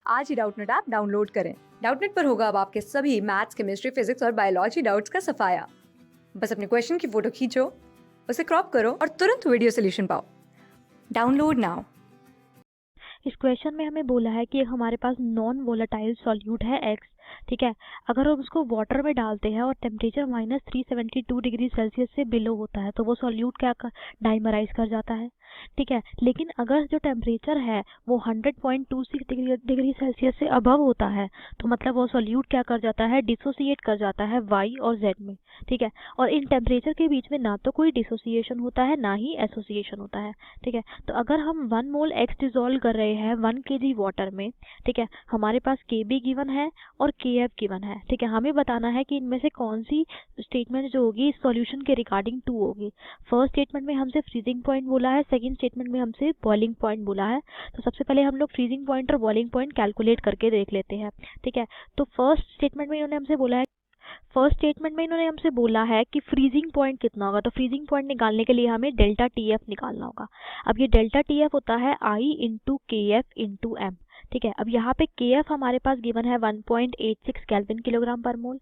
आज ही Doubtnut app download करें। Doubtnut पर होगा अब आपके सभी मैथ्स, केमिस्ट्री, फिजिक्स और बायोलॉजी डाउट्स का सफाया। बस अपने क्वेश्चन की फोटो खींचो, उसे क्रॉप करो और तुरंत वीडियो सोल्यूशन पाओ। Download now. इस क्वेश्चन में हमें बोला है कि हमारे पास नॉन वोलेटाइल सॉल्यूट है एक्स, ठीक है। अगर हम उसको वाटर में डालते हैं और टेम्परेचर -372 डिग्री सेल्सियस से बिलो होता है तो वो सॉल्यूट क्या डाइमराइज कर जाता है, ठीक है। लेकिन अगर जो टेम्परेचर है वो 100.26 डिग्री सेल्सियस से अबव होता है तो मतलब वो सॉल्यूट क्या कर जाता है, डिसोसिएट कर जाता है वाई और जेड में, ठीक है। और इन टेम्परेचर के बीच में ना तो कोई डिसोसिएशन होता है ना ही एसोसिएशन होता है, ठीक है। तो अगर हम 1 मोल एक्स डिजोल्व कर रहे हैं 1 kg वाटर में, ठीक है, हमारे पास के बी गिवन है और के एफ गिवन है, ठीक है। हमें बताना है कि इनमें से कौन सी स्टेटमेंट जो होगी इस सॉल्यूशन के रिगार्डिंग ट्रू होगी। फर्स्ट स्टेटमेंट में हमसे फ्रीजिंग पॉइंट बोला है, सेकंड स्टेटमेंट में हमसे बॉइलिंग पॉइंट बोला है। तो सबसे पहले हम लोग फ्रीजिंग पॉइंट और बॉइलिंग पॉइंट कैलकुलेट करके देख लेते हैं, ठीक है। तो फर्स्ट स्टेटमेंट में इन्होंने हमसे बोला है कि फ्रीजिंग पॉइंट कितना होगा। तो फ्रीजिंग पॉइंट निकालने के लिए हमें डेल्टा टी एफ निकालना होगा। अब ये डेल्टा टी एफ होता है आई इंटू के एफ इंटू एम, ठीक है। अब यहाँ पे के एफ हमारे पास गिवन है 1.86 केल्विन किलोग्राम पर मोल।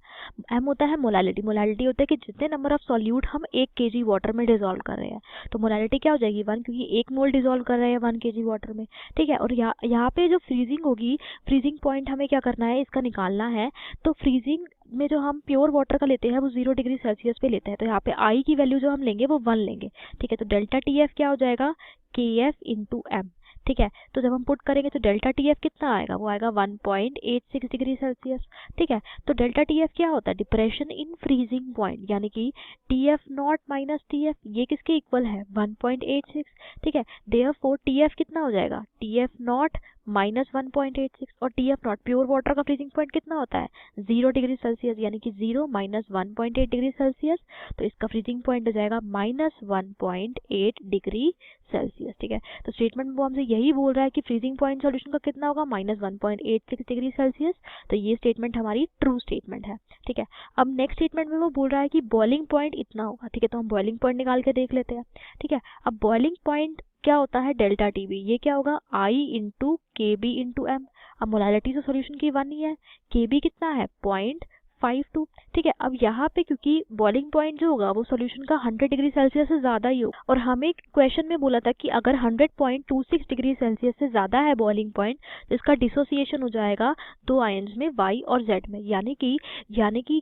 एम होता है मोलालिटी। मोलालिटी होता है कि जितने नंबर ऑफ सॉल्यूट हम 1 kg वाटर में डिजोल्व कर रहे हैं। तो मोलालिटी क्या हो जाएगी 1, क्योंकि 1 मोल डिजोल्व कर रहे हैं 1 kg वाटर में, ठीक है। और यहाँ पे जो फ्रीजिंग होगी, फ्रीजिंग पॉइंट हमें क्या करना है, इसका निकालना है। तो फ्रीजिंग में जो हम प्योर वाटर का लेते हैं वो 0 डिग्री सेल्सियस पे लेते हैं। तो यहाँ पे आई की वैल्यू जो हम लेंगे वो 1 लेंगे, ठीक है। तो डेल्टा टी एफ क्या हो जाएगा, के एफ इंटू एम, ठीक है। तो जब हम पुट करेंगे तो डेल्टा टी एफ कितना आएगा, वो आएगा 1.86 डिग्री सेल्सियस, ठीक है। तो डेल्टा टी एफ क्या होता है, डिप्रेशन इन फ्रीजिंग पॉइंट, यानी कि T F not minus T F ये किसके इक्वल है 1.86, ठीक है। देयरफॉर टी एफ कितना हो जाएगा, टी एफ नॉट -1.86 और T F not pure water का फ्रीजिंग पॉइंट कितना होता है 0 डिग्री सेल्सियस, यानी कि 0 माइनस 1.8 डिग्री सेल्सियस। तो इसका फ्रीजिंग पॉइंट हो जाएगा -1.8 डिग्री सेल्सियस, ठीक है। तो स्टेटमेंट में वो हमसे यही बोल रहा है कि फ्रीजिंग पॉइंट सॉल्यूशन का कितना होगा -1.86 डिग्री सेल्सियस। तो ये स्टेटमेंट हमारी ट्रू स्टेटमेंट है, ठीक है। अब नेक्स्ट स्टेटमेंट में वो बोल रहा है कि बॉइलिंग पॉइंट इतना होगा, ठीक है। तो हम बॉइलिंग पॉइंट निकाल के देख लेते हैं, ठीक है। अब बॉइलिंग पॉइंट क्या होता है डेल्टा टी बी, ये क्या होगा आई इंटू के बी इंटू एम। अब मोलालिटी तो सोल्यूशन की 1 ही है, के बी कितना है 0.52, ठीक है। अब यहाँ पे क्योंकि बॉइलिंग पॉइंट जो होगा वो सॉल्यूशन का 100 डिग्री सेल्सियस से ज़्यादा ही होगा, और हमें क्वेश्चन में बोला था कि अगर 100.26 डिग्री सेल्सियस से ज़्यादा है बॉइलिंग पॉइंट तो इसका डिसोसिएशन हो जाएगा 2 आयंस में वाई और जेड में, यानी कि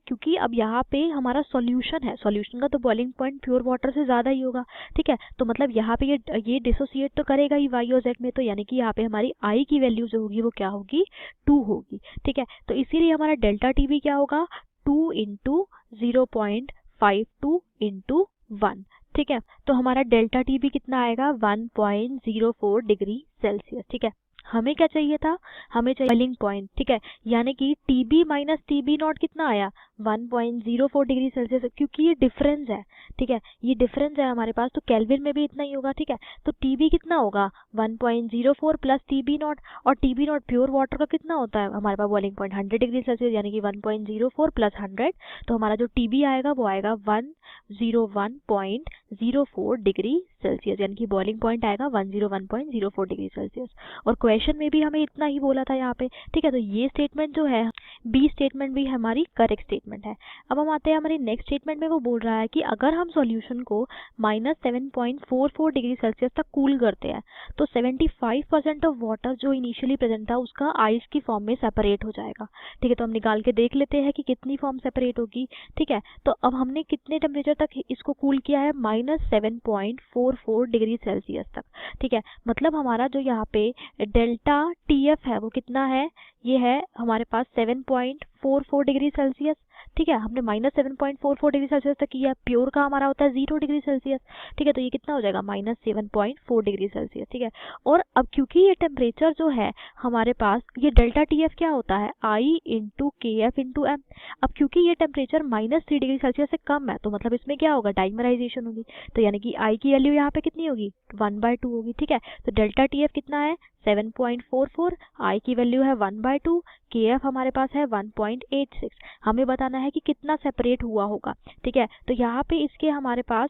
क्योंकि अब यहाँ पे हमारा सॉल्यूशन है, सॉल्यूशन का तो बॉइलिंग पॉइंट प्योर वाटर से ज़्यादा ही होगा, ठीक है। तो मतलब यहाँ पे ये डिसोसिएट तो करेगा ही वाई और जेड में, तो यानी कि यहाँ पे हमारी आई की वैल्यू जो होगी वो क्या होगी 2 होगी, ठीक है। तो इसीलिए हमारा डेल्टा टी बी क्या होगा 2 इंटू 0.52 इंटू 1, ठीक है। तो हमारा डेल्टा टी बी कितना आएगा 1.04 डिग्री सेल्सियस, ठीक है। हमें क्या चाहिए था, हमें चाहिए बॉइलिंग पॉइंट, ठीक है। यानी कि T B minus T B nought कितना आया 1.04 डिग्री सेल्सियस, क्योंकि ये डिफरेंस है, ठीक है। ये डिफरेंस है हमारे पास, तो केल्विन में भी इतना ही होगा, ठीक है। तो टी बी कितना होगा 1.04 प्लस टी बी नॉट, और T B nought pure water का कितना होता है हमारे पास बॉइलिंग पॉइंट 100 डिग्री सेल्सियस, यानी कि 1.04 प्लस 100। तो हमारा जो टी बी आएगा वो आएगा 101.04 डिग्री सेल्सियस, यानी कि बॉइलिंग पॉइंट आएगा 101.04 डिग्री सेल्सियस। और क्वेश्चन में भी हमें इतना ही बोला था यहाँ पे, ठीक है। तो ये स्टेटमेंट जो है बी स्टेटमेंट भी हमारी करेक्ट स्टेटमेंट है। अब हम आते हैं हमारी नेक्स्ट स्टेटमेंट में, वो बोल रहा है कि अगर हम सॉल्यूशन को -7.44 डिग्री सेल्सियस तक कूल करते हैं तो 75% ऑफ वाटर जो इनिशियली प्रेजेंट था उसका आइस की फॉर्म में सेपरेट हो जाएगा, ठीक है। तो हम निकाल के देख लेते हैं कि कितनी फॉर्म सेपरेट होगी, ठीक है। तो अब हमने कितने टेम्परेचर तक इसको कूल किया है -7.44 डिग्री सेल्सियस तक, ठीक है। मतलब हमारा जो यहाँ पे डेल्टा टी एफ है वो कितना है, ये है हमारे पास 7.44 डिग्री सेल्सियस, ठीक है। हमने -7.44 डिग्री सेल्सियस तक किया, प्योर का हमारा होता है 0 डिग्री सेल्सियस, ठीक है। तो ये कितना हो जाएगा -7.4 डिग्री सेल्सियस, ठीक है। और अब क्योंकि ये टेम्परेचर जो है हमारे पास, ये डेल्टा टी एफ क्या होता है आई इंटू के एफ इंटू एम। अब क्योंकि ये टेम्परेचर -3 डिग्री सेल्सियस से कम है तो मतलब इसमें क्या होगा डाइमराइजेशन होगी, तो यानी कि आई की वैल्यू यहाँ पे कितनी होगी 1/2 होगी, ठीक है। तो डेल्टा टी एफ कितना है 7.44, आई की वैल्यू है 1/2, के एफ हमारे पास है 1.86। हमें बताना है कि कितना सेपरेट हुआ होगा, ठीक है। तो यहाँ पे इसके हमारे पास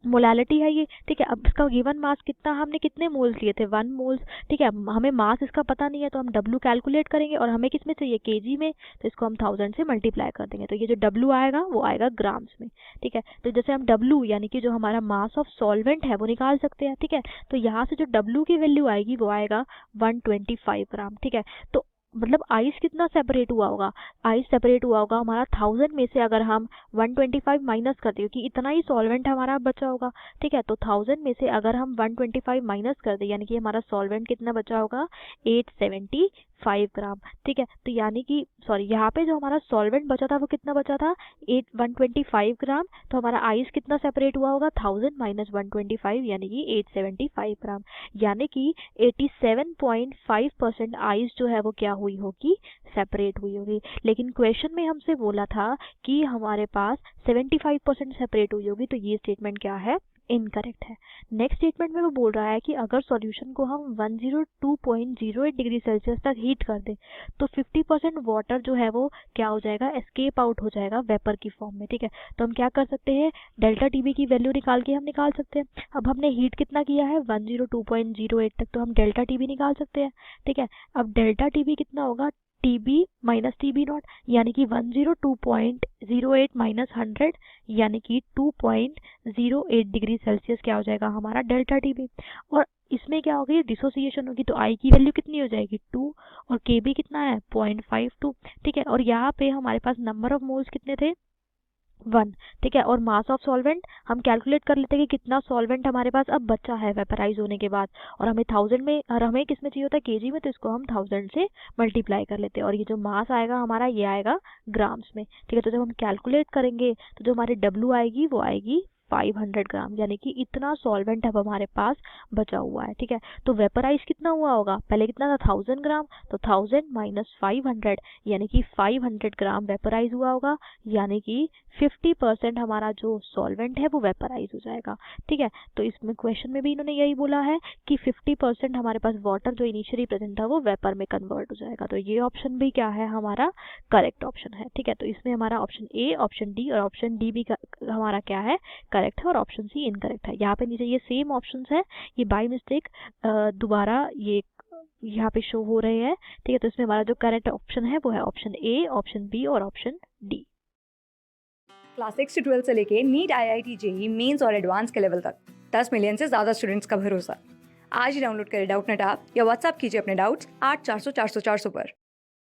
मोलालिटी है ये, ठीक है। अब इसका गिवन मास कितना, हमने कितने मोल्स लिए थे, 1 मोल्स, ठीक है। हमें मास इसका पता नहीं है तो हम W कैलकुलेट करेंगे और हमें किस में चाहिए, केजी में, तो इसको हम 1000 से मल्टीप्लाई कर देंगे, तो ये जो W आएगा वो आएगा ग्राम्स में, ठीक है। तो जैसे हम W यानी कि जो हमारा मास ऑफ सॉल्वेंट है वो निकाल सकते हैं, ठीक है। तो यहाँ से जो W की वैल्यू आएगी वो आएगा 125 ग्राम, ठीक है। तो मतलब आइस कितना सेपरेट हुआ होगा, आइस सेपरेट हुआ होगा हमारा 1000 में से अगर हम 125 माइनस कर दें, क्योंकि इतना ही सॉल्वेंट हमारा बचा होगा, ठीक है। तो 1000 में से अगर हम 125 माइनस कर दें, यानी कि हमारा सॉल्वेंट कितना बचा होगा, 875 ग्राम, ठीक है। तो यानी कि सॉरी, यहाँ पे जो हमारा सॉल्वेंट बचा था वो कितना बचा था, 125 ग्राम। तो हमारा आइस कितना सेपरेट हुआ होगा, 1000 माइनस 125 यानी कि 875 ग्राम, यानी कि 87.5% आइस जो है वो क्या हुई होगी, सेपरेट हुई होगी। लेकिन क्वेश्चन में हमसे बोला था कि हमारे पास 75% सेपरेट हुई होगी, तो ये स्टेटमेंट क्या है, इनकरेक्ट है। नेक्स्ट स्टेटमेंट में वो बोल रहा है कि अगर सॉल्यूशन को हम 102.08 डिग्री सेल्सियस तक हीट कर दें तो 50% वाटर जो है वो क्या हो जाएगा, एस्केप आउट हो जाएगा वेपर की फॉर्म में, ठीक है। तो हम क्या कर सकते हैं, डेल्टा टीबी की वैल्यू निकाल के हम निकाल सकते हैं। अब हमने हीट कितना किया है, 102.08 तक, तो हम डेल्टा टीबी निकाल सकते हैं, ठीक है। अब डेल्टा टीबी कितना होगा, TB माइनस TB नॉट, यानी कि 102.08 माइनस 100 यानी कि 2.08 डिग्री सेल्सियस क्या हो जाएगा हमारा डेल्टा TB। और इसमें क्या होगी, डिसोसिएशन होगी, तो I की वैल्यू कितनी हो जाएगी, 2, और KB कितना है, 0.52, ठीक है। और यहाँ पे हमारे पास नंबर ऑफ मोल्स कितने थे, 1, ठीक है। और मास ऑफ सॉल्वेंट हम कैलकुलेट कर लेते हैं कि कितना सॉल्वेंट हमारे पास अब बचा है वेपराइज होने के बाद, और हमें 1000 में, और हमें किस में चाहिए होता है, केजी में, तो इसको हम 1000 से मल्टीप्लाई कर लेते हैं, और ये जो मास आएगा हमारा ये आएगा ग्राम्स में, ठीक है। तो जब हम कैलकुलेट करेंगे तो जो हमारी W आएगी वो आएगी 500 ग्राम, यानी कि इतना सॉल्वेंट अब हमारे पास बचा हुआ है, ठीक है। तो वेपराइज कितना हुआ होगा, पहले कितना था, 1000 ग्राम, तो 1000 माइनस 500 यानी कि 500 ग्राम वेपराइज हुआ होगा, यानी कि 50% हमारा जो सॉल्वेंट है वो वेपराइज हो जाएगा, ठीक है। तो इसमें क्वेश्चन में भी इन्होंने यही बोला है कि 50% हमारे पास वाटर जो इनिशियली प्रेजेंट था वो वेपर में कन्वर्ट हो जाएगा, तो ये ऑप्शन भी क्या है हमारा करेक्ट ऑप्शन है, ठीक है। तो इसमें हमारा ऑप्शन ए, ऑप्शन डी और ऑप्शन डी भी हमारा क्या है, करेक्ट है, और ऑप्शन सी इनकरेक्ट है। यहाँ पे नीचे ये सेम ऑप्शंस है, ये बाय मिस्टेक दोबारा ये यहाँ पे शो हो रहे हैं, ठीक है। तो इसमें हमारा जो करेक्ट ऑप्शन है वो है ऑप्शन ए, ऑप्शन बी और ऑप्शन डी। क्लास 6 से 12 से लेके नीट, IIT, JEE मेंस और एडवांस के लेवल तक 10 मिलियन से ज़्यादा स्टूडेंट्स का भरोसा। आज ही डाउनलोड करें डाउटनेट ऐप या व्हाट्सएप कीजिए अपने डाउट्स 8400 400 400 पर।